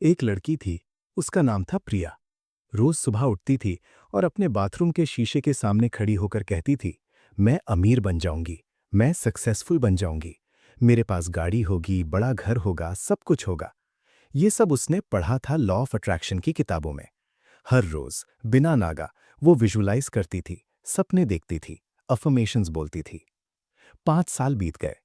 एक लड़की थी। उसका नाम था प्रिया। रोज सुबह उठती थी और अपने बाथरूम के शीशे के सामने खड़ी होकर कहती थी, मैं अमीर बन जाऊंगी, मैं सक्सेसफुल बन जाऊंगी, मेरे पास गाड़ी होगी, बड़ा घर होगा, सब कुछ होगा। ये सब उसने पढ़ा था लॉ ऑफ अट्रैक्शन की किताबों में। हर रोज बिना नागा वो विजुलाइज करती थी, सपने देखती थी, अफर्मेशंस बोलती थी। 5 साल बीत गए।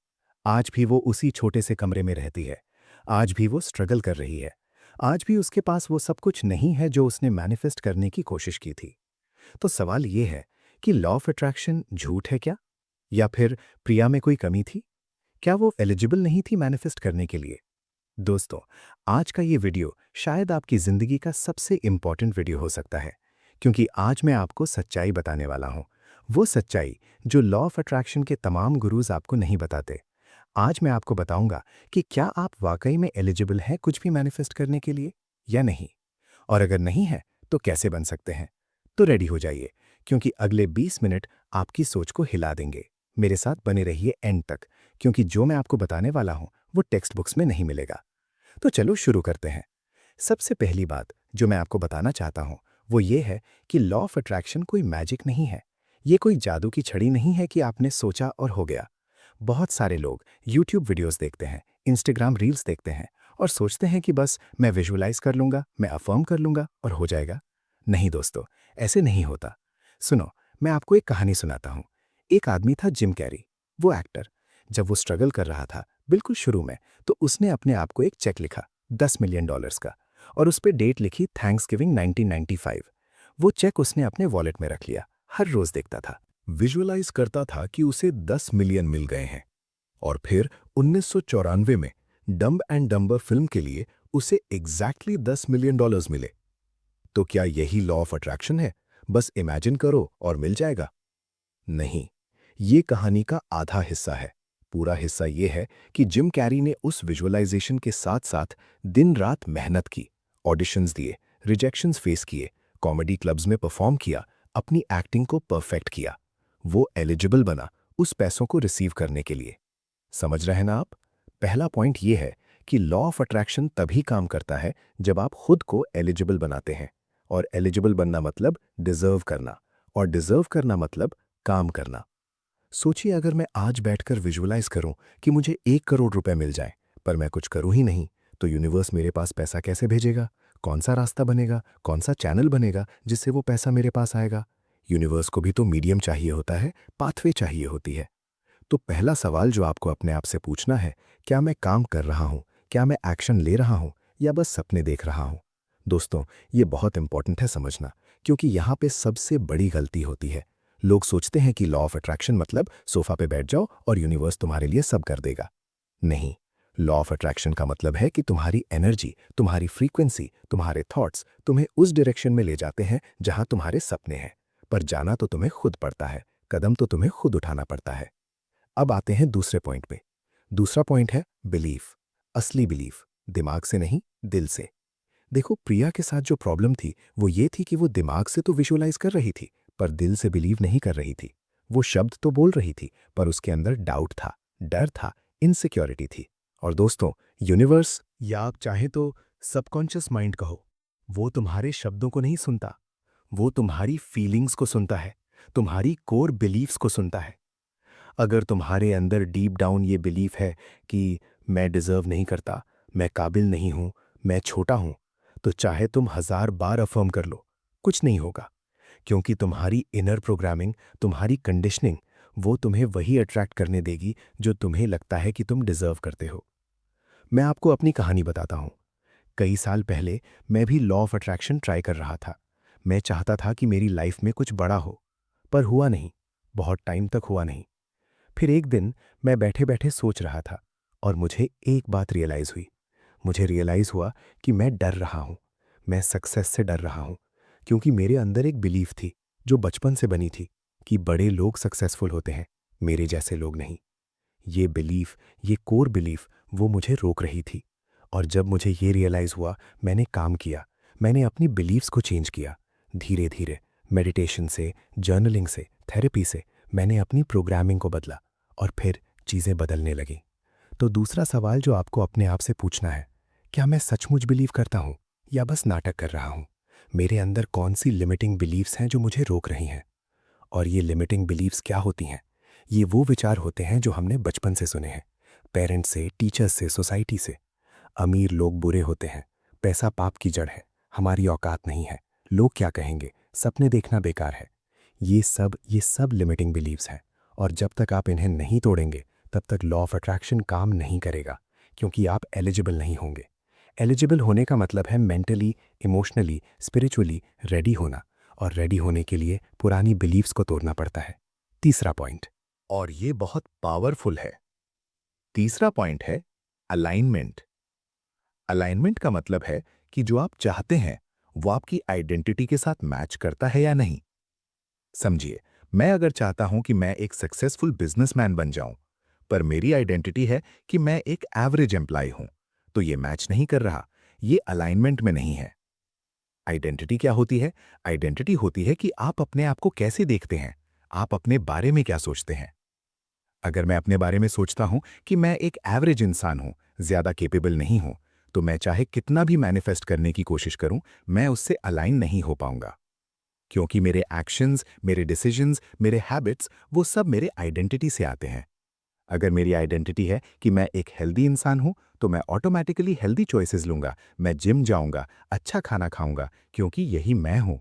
आज भी वो उसी छोटे से कमरे में रहती है। आज भी वो स्ट्रगल कर रही है। आज भी उसके पास वो सब कुछ नहीं है जो उसने मैनिफेस्ट करने की कोशिश की थी। तो सवाल ये है कि लॉ ऑफ अट्रैक्शन झूठ है क्या? या फिर प्रिया में कोई कमी थी? क्या वो एलिजिबल नहीं थी मैनिफेस्ट करने के लिए? दोस्तों, आज का ये वीडियो शायद आपकी जिंदगी का सबसे इंपॉर्टेंट वीडियो हो सकता है, क्योंकि आज मैं आपको सच्चाई बताने वाला हूं। वो सच्चाई जो लॉ ऑफ अट्रैक्शन के तमाम गुरुज आपको नहीं बताते। आज मैं आपको बताऊंगा कि क्या आप वाकई में एलिजिबल हैं कुछ भी मैनिफेस्ट करने के लिए या नहीं, और अगर नहीं है तो कैसे बन सकते हैं। तो रेडी हो जाइए, क्योंकि अगले 20 मिनट आपकी सोच को हिला देंगे। मेरे साथ बने रहिए एंड तक, क्योंकि जो मैं आपको बताने वाला हूं वो टेक्स्ट बुक्स में नहीं मिलेगा। तो चलो शुरू करते हैं। सबसे पहली बात जो मैं आपको बताना चाहता हूं वो ये है कि लॉ ऑफ अट्रैक्शन कोई मैजिक नहीं है। ये कोई जादू की छड़ी नहीं है कि आपने सोचा और हो गया। बहुत सारे लोग यूट्यूब वीडियोस देखते हैं, इंस्टाग्राम रील्स देखते हैं और सोचते हैं कि बस मैं विजुलाइज कर लूंगा, मैं अफर्म कर लूंगा और हो जाएगा। नहीं दोस्तों, ऐसे नहीं होता। सुनो, मैं आपको एक कहानी सुनाता हूँ। एक आदमी था जिम कैरी, वो एक्टर। जब वो स्ट्रगल कर रहा था बिल्कुल शुरू में, तो उसने अपने आप को एक चेक लिखा $10 मिलियन का, और उस पर डेट लिखी थैंक्स गिविंग 1995। वो चेक उसने अपने वॉलेट में रख लिया, हर रोज देखता था, विजुअलाइज करता था कि उसे 10 मिलियन मिल गए हैं। और फिर 1994 में डम्ब एंड डम्बर फिल्म के लिए उसे एग्जैक्टली $10 मिलियन मिले। तो क्या यही लॉ ऑफ अट्रैक्शन है? बस इमेजिन करो और मिल जाएगा? नहीं, ये कहानी का आधा हिस्सा है। पूरा हिस्सा ये है कि जिम कैरी ने उस विजुअलाइजेशन के साथ साथ दिन रात मेहनत की, ऑडिशंस दिए, रिजेक्शंस फेस किए, कॉमेडी क्लब्स में परफॉर्म किया, अपनी एक्टिंग को परफेक्ट किया। वो एलिजिबल बना उस पैसों को रिसीव करने के लिए। समझ रहे हैं ना आप? पहला पॉइंट ये है कि लॉ ऑफ अट्रैक्शन तभी काम करता है जब आप खुद को एलिजिबल बनाते हैं। और एलिजिबल बनना मतलब डिजर्व करना, और डिजर्व करना मतलब काम करना। सोचिए, अगर मैं आज बैठकर विजुअलाइज करूं कि मुझे 1 करोड़ रुपए मिल जाए, पर मैं कुछ करूं ही नहीं, तो यूनिवर्स मेरे पास पैसा कैसे भेजेगा? कौन सा रास्ता बनेगा, कौन सा चैनल बनेगा जिससे वो पैसा मेरे पास आएगा? यूनिवर्स को भी तो मीडियम चाहिए होता है, पाथवे चाहिए होती है। तो पहला सवाल जो आपको अपने आप से पूछना है, क्या मैं काम कर रहा हूं? क्या मैं एक्शन ले रहा हूं, या बस सपने देख रहा हूं? दोस्तों, ये बहुत इंपॉर्टेंट है समझना, क्योंकि यहां पे सबसे बड़ी गलती होती है। लोग सोचते हैं कि लॉ ऑफ अट्रैक्शन मतलब सोफा पे बैठ जाओ और यूनिवर्स तुम्हारे लिए सब कर देगा। नहीं, लॉ ऑफ अट्रैक्शन का मतलब है कि तुम्हारी एनर्जी, तुम्हारी फ्रीक्वेंसी, तुम्हारे थॉट्स तुम्हें उस डायरेक्शन में ले जाते हैं जहां तुम्हारे सपने हैं। पर जाना तो तुम्हें खुद पड़ता है, कदम तो तुम्हें खुद उठाना पड़ता है। अब आते हैं दूसरे पॉइंट पे। दूसरा पॉइंट है बिलीफ। असली बिलीफ, दिमाग से नहीं, दिल से। देखो, प्रिया के साथ जो प्रॉब्लम थी वो ये थी कि वो दिमाग से तो विजुअलाइज कर रही थी, पर दिल से बिलीव नहीं कर रही थी। वो शब्द तो बोल रही थी, पर उसके अंदर डाउट था, डर था, इनसिक्योरिटी थी। और दोस्तों, यूनिवर्स, या आप चाहें तो सबकॉन्शियस माइंड कहो, वो तुम्हारे शब्दों को नहीं सुनता। वो तुम्हारी फीलिंग्स को सुनता है, तुम्हारी कोर बिलीव्स को सुनता है। अगर तुम्हारे अंदर डीप डाउन ये बिलीफ है कि मैं डिजर्व नहीं करता, मैं काबिल नहीं हूं, मैं छोटा हूं, तो चाहे तुम 1000 बार अफर्म कर लो, कुछ नहीं होगा। क्योंकि तुम्हारी इनर प्रोग्रामिंग, तुम्हारी कंडीशनिंग, वो तुम्हें वही अट्रैक्ट करने देगी जो तुम्हें लगता है कि तुम डिजर्व करते हो। मैं आपको अपनी कहानी बताता हूं। कई साल पहले मैं भी लॉ ऑफ अट्रैक्शन ट्राई कर रहा था। मैं चाहता था कि मेरी लाइफ में कुछ बड़ा हो, पर हुआ नहीं। बहुत टाइम तक हुआ नहीं। फिर एक दिन मैं बैठे बैठे सोच रहा था, और मुझे एक बात रियलाइज हुई। मुझे रियलाइज हुआ कि मैं डर रहा हूं। मैं सक्सेस से डर रहा हूं, क्योंकि मेरे अंदर एक बिलीफ थी जो बचपन से बनी थी कि बड़े लोग सक्सेसफुल होते हैं, मेरे जैसे लोग नहीं। ये बिलीफ, ये कोर बिलीफ, वो मुझे रोक रही थी। और जब मुझे ये रियलाइज हुआ, मैंने काम किया। मैंने अपनी बिलीव्स को चेंज किया। धीरे धीरे, मेडिटेशन से, जर्नलिंग से, थेरेपी से मैंने अपनी प्रोग्रामिंग को बदला, और फिर चीज़ें बदलने लगीं। तो दूसरा सवाल जो आपको अपने आप से पूछना है, क्या मैं सचमुच बिलीव करता हूँ या बस नाटक कर रहा हूँ? मेरे अंदर कौन सी लिमिटिंग बिलीव्स हैं जो मुझे रोक रही हैं? और ये लिमिटिंग बिलीव्स क्या होती हैं? ये वो विचार होते हैं जो हमने बचपन से सुने हैं, पेरेंट्स से, टीचर्स से, सोसाइटी से। अमीर लोग बुरे होते हैं, पैसा पाप की जड़ है, हमारी औकात नहीं है, लोग क्या कहेंगे, सपने देखना बेकार है। ये सब लिमिटिंग बिलीव्स हैं। और जब तक आप इन्हें नहीं तोड़ेंगे, तब तक लॉ ऑफ अट्रैक्शन काम नहीं करेगा, क्योंकि आप एलिजिबल नहीं होंगे। एलिजिबल होने का मतलब है मेंटली, इमोशनली, स्पिरिचुअली रेडी होना, और रेडी होने के लिए पुरानी बिलीव्स को तोड़ना पड़ता है। तीसरा पॉइंट, और ये बहुत पावरफुल है। तीसरा पॉइंट है अलाइनमेंट। अलाइनमेंट का मतलब है कि जो आप चाहते हैं वो आपकी आइडेंटिटी के साथ मैच करता है या नहीं। समझिए, मैं अगर चाहता हूं कि मैं एक सक्सेसफुल बिजनेसमैन बन जाऊं, पर मेरी आइडेंटिटी है कि मैं एक एवरेज एम्प्लॉय हूं, तो ये मैच नहीं कर रहा, ये अलाइनमेंट में नहीं है। आइडेंटिटी क्या होती है? आइडेंटिटी होती है कि आप अपने आप को कैसे देखते हैं, आप अपने बारे में क्या सोचते हैं। अगर मैं अपने बारे में सोचता हूं कि मैं एक एवरेज इंसान हूं, ज्यादा कैपेबल नहीं हूं, तो मैं चाहे कितना भी मैनिफेस्ट करने की कोशिश करूं, मैं उससे अलाइन नहीं हो पाऊंगा। क्योंकि मेरे एक्शंस, मेरे डिसीजंस, मेरे हैबिट्स, वो सब मेरे आइडेंटिटी से आते हैं। अगर मेरी आइडेंटिटी है कि मैं एक हेल्दी इंसान हूं, तो मैं ऑटोमेटिकली हेल्दी चॉइसेस लूंगा, मैं जिम जाऊंगा, अच्छा खाना खाऊंगा, क्योंकि यही मैं हूं।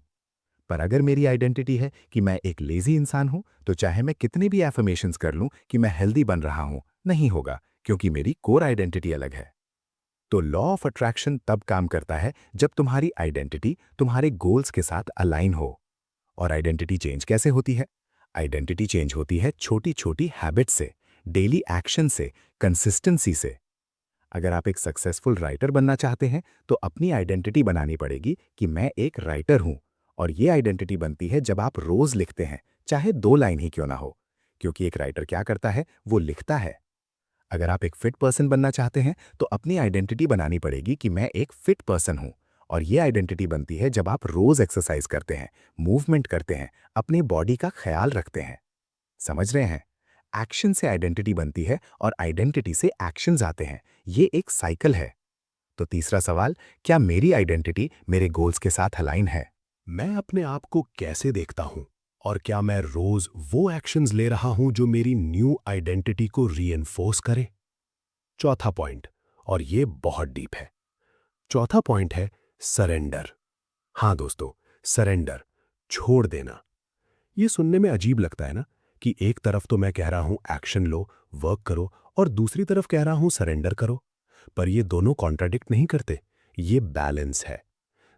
पर अगर मेरी आइडेंटिटी है कि मैं एक लेजी इंसान हूं, तो चाहे मैं कितने भी एफर्मेशंस कर लूं कि मैं हेल्दी बन रहा हूं, नहीं होगा, क्योंकि मेरी कोर आइडेंटिटी अलग है। तो लॉ ऑफ अट्रैक्शन तब काम करता है जब तुम्हारी आइडेंटिटी तुम्हारे गोल्स के साथ अलाइन हो। और आइडेंटिटी चेंज कैसे होती है? आइडेंटिटी चेंज होती है छोटी छोटी हैबिट से, डेली एक्शन से, कंसिस्टेंसी से। अगर आप एक सक्सेसफुल राइटर बनना चाहते हैं, तो अपनी आइडेंटिटी बनानी पड़ेगी कि मैं एक राइटर हूं। और ये आइडेंटिटी बनती है जब आप रोज लिखते हैं, चाहे 2 लाइन ही क्यों ना हो। क्योंकि एक राइटर क्या करता है, वो लिखता है। अगर आप एक फिट पर्सन बनना चाहते हैं, तो अपनी आइडेंटिटी बनानी पड़ेगी कि मैं एक फिट पर्सन हूं। और ये आइडेंटिटी बनती है जब आप रोज एक्सरसाइज करते हैं, मूवमेंट करते हैं, अपनी बॉडी का ख्याल रखते हैं। समझ रहे हैं? एक्शन से आइडेंटिटी बनती है और आइडेंटिटी से एक्शंस आते हैं। ये एक साइकिल है। तो तीसरा सवाल, क्या मेरी आइडेंटिटी मेरे गोल्स के साथ अलाइन है? मैं अपने आप को कैसे देखता हूं? और क्या मैं रोज वो एक्शंस ले रहा हूं जो मेरी न्यू आइडेंटिटी को रीइंफोर्स करे? चौथा पॉइंट, और ये बहुत डीप है। चौथा पॉइंट है सरेंडर। हाँ दोस्तों, सरेंडर, छोड़ देना। ये सुनने में अजीब लगता है ना, कि एक तरफ तो मैं कह रहा हूं एक्शन लो, वर्क करो, और दूसरी तरफ कह रहा हूं सरेंडर करो। पर ये दोनों कॉन्ट्राडिक्ट नहीं करते, ये बैलेंस है।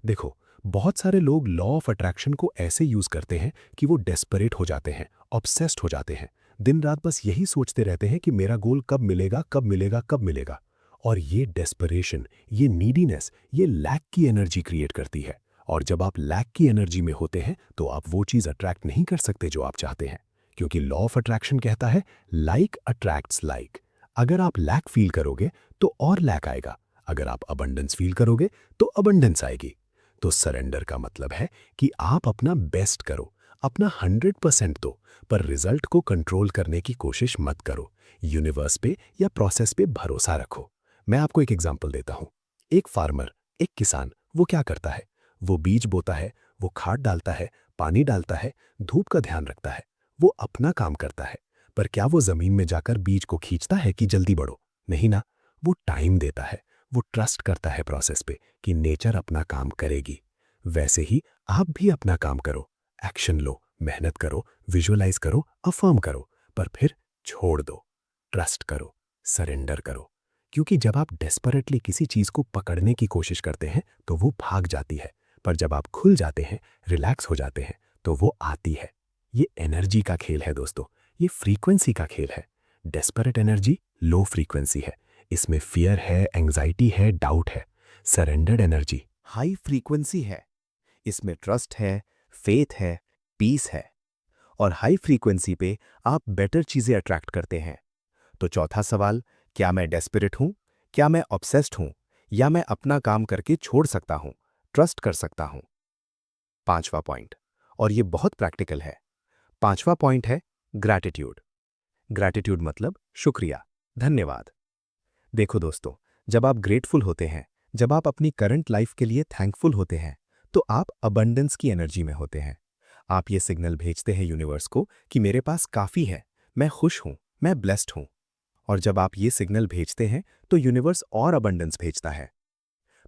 देखो, बहुत सारे लोग लॉ ऑफ अट्रैक्शन को ऐसे यूज करते हैं कि वो डेस्परेट हो जाते हैं, ऑब्सेस्ड हो जाते हैं, दिन रात बस यही सोचते रहते हैं कि मेरा गोल कब मिलेगा, कब मिलेगा, कब मिलेगा। और ये डेस्परेशन, ये नीडीनेस, ये लैक की एनर्जी क्रिएट करती है। और जब आप लैक की एनर्जी में होते हैं, तो आप वो चीज अट्रैक्ट नहीं कर सकते जो आप चाहते हैं। क्योंकि लॉ ऑफ अट्रैक्शन कहता है लाइक अट्रैक्ट्स लाइक। अगर आप लैक फील करोगे, तो और लैक आएगा। अगर आप अबंडेंस फील करोगे, तो अबंडेंस आएगी। तो सरेंडर का मतलब है कि आप अपना बेस्ट करो, अपना 100% दो, पर रिजल्ट को कंट्रोल करने की कोशिश मत करो। यूनिवर्स पे या प्रोसेस पे भरोसा रखो। मैं आपको एक एग्जांपल देता हूं। एक फार्मर, एक किसान, वो क्या करता है? वो बीज बोता है, वो खाद डालता है, पानी डालता है, धूप का ध्यान रखता है। वो अपना काम करता है। पर क्या वो जमीन में जाकर बीज को खींचता है कि जल्दी बढ़ो? नहीं ना। वो टाइम देता है, वो ट्रस्ट करता है प्रोसेस पे कि नेचर अपना काम करेगी। वैसे ही आप भी अपना काम करो, एक्शन लो, मेहनत करो, विजुअलाइज करो, अफर्म करो, पर फिर छोड़ दो, ट्रस्ट करो, सरेंडर करो। क्योंकि जब आप डेस्परेटली किसी चीज को पकड़ने की कोशिश करते हैं, तो वो भाग जाती है। पर जब आप खुल जाते हैं, रिलैक्स हो जाते हैं, तो वो आती है। ये एनर्जी का खेल है दोस्तों, ये फ्रीक्वेंसी का खेल है। डेस्परेट एनर्जी लो फ्रीक्वेंसी है, इसमें फियर है, एंग्जाइटी है, डाउट है। सरेंडर्ड एनर्जी हाई फ्रीक्वेंसी है, इसमें ट्रस्ट है, फेथ है, पीस है। और हाई फ्रीक्वेंसी पे आप बेटर चीजें अट्रैक्ट करते हैं। तो चौथा सवाल, क्या मैं डेस्परेट हूं, क्या मैं ऑब्सेस्ड हूं, या मैं अपना काम करके छोड़ सकता हूं, ट्रस्ट कर सकता हूं? पांचवा पॉइंट, और ये बहुत प्रैक्टिकल है। पांचवा पॉइंट है ग्रैटिट्यूड। ग्रैटिट्यूड मतलब शुक्रिया, धन्यवाद। देखो दोस्तों, जब आप ग्रेटफुल होते हैं, जब आप अपनी करंट लाइफ के लिए थैंकफुल होते हैं तो आप अबंडेंस की एनर्जी में होते हैं। आप ये सिग्नल भेजते हैं यूनिवर्स को कि मेरे पास काफ़ी है, मैं खुश हूँ, मैं ब्लेस्ड हूँ। और जब आप ये सिग्नल भेजते हैं तो यूनिवर्स और अबंडेंस भेजता है।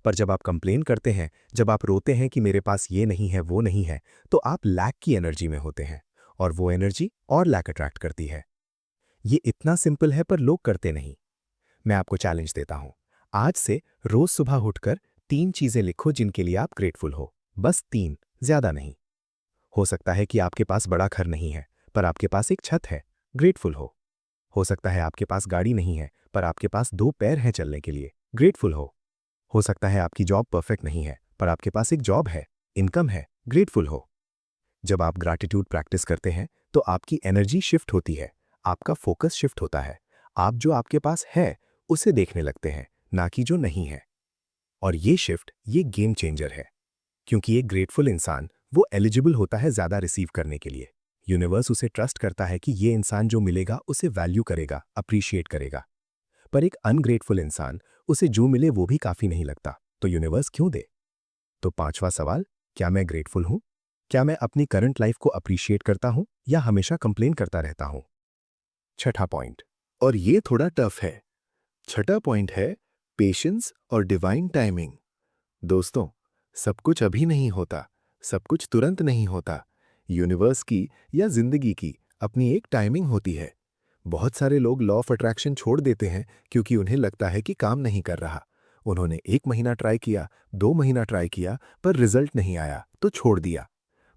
पर जब आप कंप्लेन करते हैं, जब आप रोते हैं कि मेरे पास ये नहीं है, वो नहीं है, तो आप लैक की एनर्जी में होते हैं और वो एनर्जी और लैक अट्रैक्ट करती है। ये इतना सिंपल है पर लोग करते नहीं। मैं आपको चैलेंज देता हूं। आज से रोज सुबह उठकर 3 चीजें लिखो जिनके लिए आप ग्रेटफुल हो। बस 3, ज्यादा नहीं। हो सकता है कि आपके पास बड़ा घर नहीं है, पर आपके पास एक छत है, ग्रेटफुल हो। हो सकता है आपके पास गाड़ी नहीं है, पर आपके पास 2 पैर हैं चलने के लिए, ग्रेटफुल हो। हो सकता है आपकी जॉब परफेक्ट नहीं है, पर आपके पास एक जॉब है, इनकम है, ग्रेटफुल हो। जब आप ग्रैटिट्यूड प्रैक्टिस करते हैं तो आपकी एनर्जी शिफ्ट होती है, आपका फोकस शिफ्ट होता है। आप जो आपके पास है उसे देखने लगते हैं, ना कि जो नहीं है। और ये शिफ्ट ये गेम चेंजर है, क्योंकि एक ग्रेटफुल इंसान वो एलिजिबल होता है ज़्यादा रिसीव करने के लिए। यूनिवर्स उसे ट्रस्ट करता है कि ये इंसान जो मिलेगा उसे वैल्यू करेगा, अप्रिशिएट करेगा। पर एक अनग्रेटफुल इंसान, उसे जो मिले वो भी काफ़ी नहीं लगता, तो यूनिवर्स क्यों दे? तो पांचवा सवाल, क्या मैं ग्रेटफुल हूं? क्या मैं अपनी करंट लाइफ को अप्रिशिएट करता हूं या हमेशा कंप्लेन करता रहता हूं? छठा पॉइंट, और ये थोड़ा टफ है। छठा पॉइंट है पेशेंस और डिवाइन टाइमिंग। दोस्तों, सब कुछ अभी नहीं होता, सब कुछ तुरंत नहीं होता। यूनिवर्स की या जिंदगी की अपनी एक टाइमिंग होती है। बहुत सारे लोग लॉ ऑफ अट्रैक्शन छोड़ देते हैं क्योंकि उन्हें लगता है कि काम नहीं कर रहा। उन्होंने 1 महीना ट्राई किया, 2 महीना ट्राई किया, पर रिजल्ट नहीं आया तो छोड़ दिया।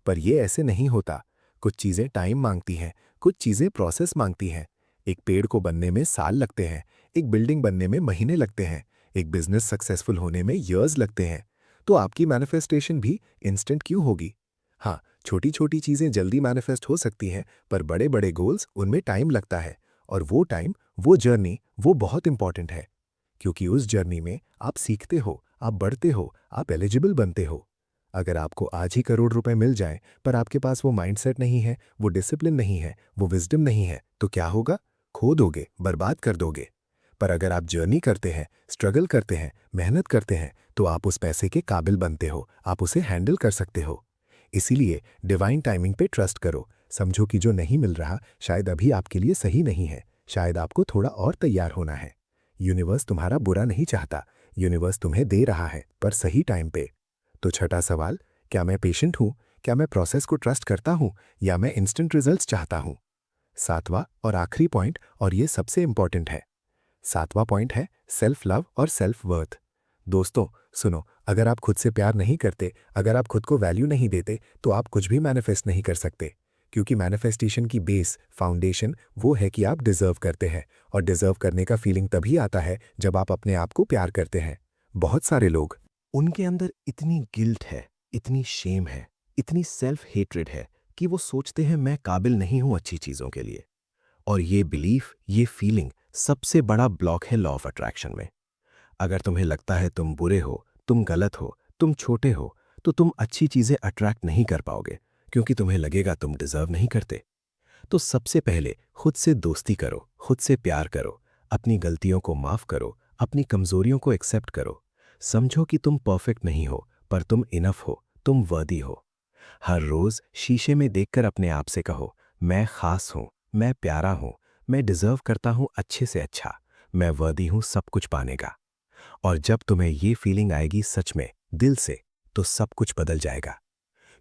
पर ये ऐसे नहीं होता। कुछ चीज़ें टाइम मांगती हैं, कुछ चीज़ें प्रोसेस मांगती हैं। एक पेड़ को बनने में साल लगते हैं, एक बिल्डिंग बनने में महीने लगते हैं, एक बिजनेस सक्सेसफुल होने में ईयर्स लगते हैं। तो आपकी मैनिफेस्टेशन भी इंस्टेंट क्यों होगी? हाँ, छोटी छोटी चीज़ें जल्दी मैनिफेस्ट हो सकती हैं, पर बड़े बड़े गोल्स उनमें टाइम लगता है। और वो टाइम, वो जर्नी, वो बहुत इंपॉर्टेंट है। क्योंकि उस जर्नी में आप सीखते हो, आप बढ़ते हो, आप एलिजिबल बनते हो। अगर आपको आज ही करोड़ रुपए मिल जाएं, पर आपके पास वो माइंडसेट नहीं है, वो डिसिप्लिन नहीं है, वो विजडम नहीं है, तो क्या होगा? खो दोगे, बर्बाद कर दोगे। पर अगर आप जर्नी करते हैं, स्ट्रगल करते हैं, मेहनत करते हैं, तो आप उस पैसे के काबिल बनते हो, आप उसे हैंडल कर सकते हो। इसीलिए डिवाइन टाइमिंग पे ट्रस्ट करो। समझो कि जो नहीं मिल रहा शायद अभी आपके लिए सही नहीं है, शायद आपको थोड़ा और तैयार होना है। यूनिवर्स तुम्हारा बुरा नहीं चाहता, यूनिवर्स तुम्हें दे रहा है, पर सही टाइम पे। तो छठा सवाल, क्या मैं पेशेंट हूं? क्या मैं प्रोसेस को ट्रस्ट करता हूं या मैं इंस्टेंट रिजल्ट्स चाहता हूं? सातवां और आखिरी पॉइंट, और ये सबसे इंपॉर्टेंट है। सातवां पॉइंट है सेल्फ लव और सेल्फ वर्थ। दोस्तों सुनो, अगर आप खुद से प्यार नहीं करते, अगर आप खुद को वैल्यू नहीं देते, तो आप कुछ भी मैनिफेस्ट नहीं कर सकते। क्योंकि मैनिफेस्टेशन की बेस, फाउंडेशन वो है कि आप डिजर्व करते हैं। और डिजर्व करने का फीलिंग तभी आता है जब आप अपने आप को प्यार करते हैं। बहुत सारे लोग, उनके अंदर इतनी गिल्ट है, इतनी शेम है, इतनी सेल्फ हेट्रेड है कि वो सोचते हैं मैं काबिल नहीं हूं अच्छी चीजों के लिए। और ये बिलीफ, ये फीलिंग सबसे बड़ा ब्लॉक है लॉ ऑफ अट्रैक्शन में। अगर तुम्हें लगता है तुम बुरे हो, तुम गलत हो, तुम छोटे हो, तो तुम अच्छी चीजें अट्रैक्ट नहीं कर पाओगे, क्योंकि तुम्हें लगेगा तुम डिजर्व नहीं करते। तो सबसे पहले खुद से दोस्ती करो, खुद से प्यार करो, अपनी गलतियों को माफ करो, अपनी कमजोरियों को एक्सेप्ट करो। समझो कि तुम परफेक्ट नहीं हो, पर तुम इनफ हो, तुम वर्दी हो। हर रोज शीशे में देखकर अपने आप से कहो, मैं खास हूं, मैं प्यारा हूं, मैं डिजर्व करता हूं अच्छे से अच्छा, मैं वर्दी हूं सब कुछ पाने का। और जब तुम्हें ये फीलिंग आएगी सच में, दिल से, तो सब कुछ बदल जाएगा।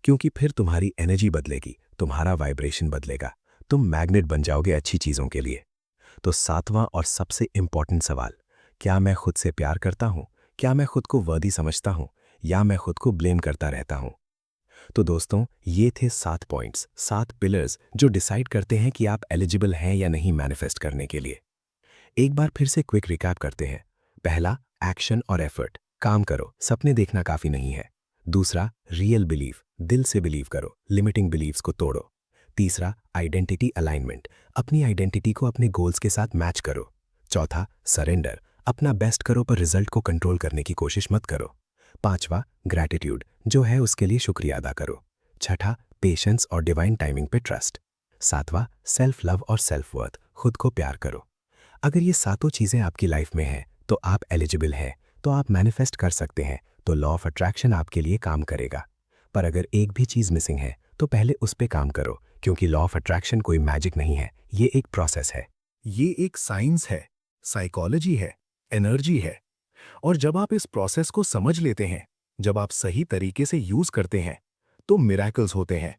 क्योंकि फिर तुम्हारी एनर्जी बदलेगी, तुम्हारा वाइब्रेशन बदलेगा, तुम मैग्नेट बन जाओगे अच्छी चीजों के लिए। तो सातवां और सबसे इंपॉर्टेंट सवाल, क्या मैं खुद से प्यार करता हूं? क्या मैं खुद को वर्दी समझता हूं या मैं खुद को ब्लेम करता रहता हूं? तो दोस्तों, ये थे 7 पॉइंट्स, 7 पिलर्स जो डिसाइड करते हैं कि आप एलिजिबल हैं या नहीं मैनिफेस्ट करने के लिए। एक बार फिर से क्विक रिकैप करते हैं। पहला, एक्शन और एफर्ट, काम करो, सपने देखना काफी नहीं है। दूसरा, रियल बिलीफ, दिल से बिलीव करो, लिमिटिंग बिलीव्स को तोड़ो। तीसरा, आइडेंटिटी अलाइनमेंट, अपनी आइडेंटिटी को अपने गोल्स के साथ मैच करो। चौथा, सरेंडर, अपना बेस्ट करो पर रिजल्ट को कंट्रोल करने की कोशिश मत करो। पांचवा, ग्रैटिट्यूड, जो है उसके लिए शुक्रिया अदा करो। छठा, पेशेंस और डिवाइन टाइमिंग पे ट्रस्ट। सातवां, सेल्फ लव और सेल्फ वर्थ, खुद को प्यार करो। अगर ये सातों चीजें आपकी लाइफ में हैं, तो आप एलिजिबल हैं, तो आप मैनिफेस्ट कर सकते हैं, तो लॉ ऑफ अट्रैक्शन आपके लिए काम करेगा। पर अगर एक भी चीज़ मिसिंग है तो पहले उस पे काम करो, क्योंकि लॉ ऑफ अट्रैक्शन कोई मैजिक नहीं है, ये एक प्रोसेस है। ये एक साइंस है, साइकोलॉजी है, एनर्जी है। और जब आप इस प्रोसेस को समझ लेते हैं, जब आप सही तरीके से यूज करते हैं, तो मिरेकल्स होते हैं।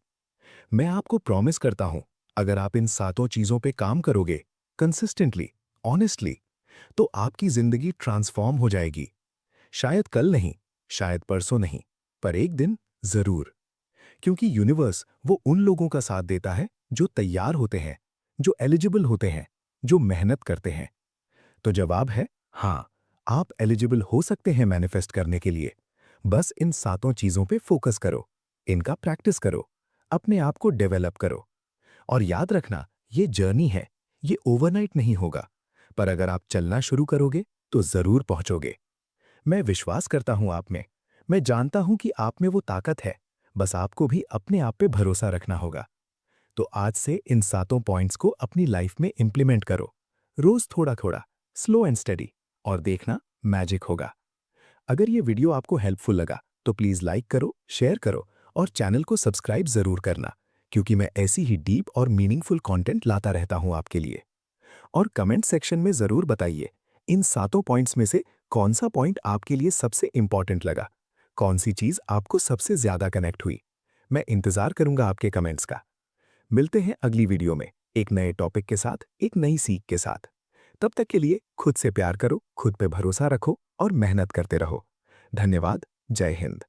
मैं आपको प्रॉमिस करता हूं, अगर आप इन सातों चीजों पे काम करोगे, कंसिस्टेंटली, ऑनेस्टली, तो आपकी जिंदगी ट्रांसफॉर्म हो जाएगी। शायद कल नहीं, शायद परसों नहीं, पर एक दिन जरूर। क्योंकि यूनिवर्स वो उन लोगों का साथ देता है जो तैयार होते हैं, जो एलिजिबल होते हैं, जो मेहनत करते हैं। तो जवाब है हाँ, आप एलिजिबल हो सकते हैं मैनिफेस्ट करने के लिए। बस इन सातों चीजों पे फोकस करो, इनका प्रैक्टिस करो, अपने आप को डेवलप करो। और याद रखना, ये जर्नी है, ये ओवरनाइट नहीं होगा, पर अगर आप चलना शुरू करोगे तो जरूर पहुंचोगे। मैं विश्वास करता हूं आप में। मैं जानता हूं कि आप में वो ताकत है, बस आपको भी अपने आप पे भरोसा रखना होगा। तो आज से इन सातों पॉइंट्स को अपनी लाइफ में इंप्लीमेंट करो, रोज थोड़ा थोड़ा, स्लो एंड स्टेडी, और देखना मैजिक होगा। अगर ये वीडियो आपको हेल्पफुल लगा तो प्लीज लाइक करो, शेयर करो और चैनल को सब्सक्राइब जरूर करना, क्योंकि मैं ऐसी ही डीप और मीनिंगफुल कंटेंट लाता रहता हूं आपके लिए। और कमेंट सेक्शन में जरूर बताइए, इन सातों पॉइंट्स में से कौन सा पॉइंट आपके लिए सबसे इंपॉर्टेंट लगा, कौन सी चीज आपको सबसे ज्यादा कनेक्ट हुई। मैं इंतजार करूंगा आपके कमेंट्स का। मिलते हैं अगली वीडियो में एक नए टॉपिक के साथ, एक नई सीख के साथ। तब तक के लिए खुद से प्यार करो, खुद पे भरोसा रखो और मेहनत करते रहो। धन्यवाद। जय हिंद।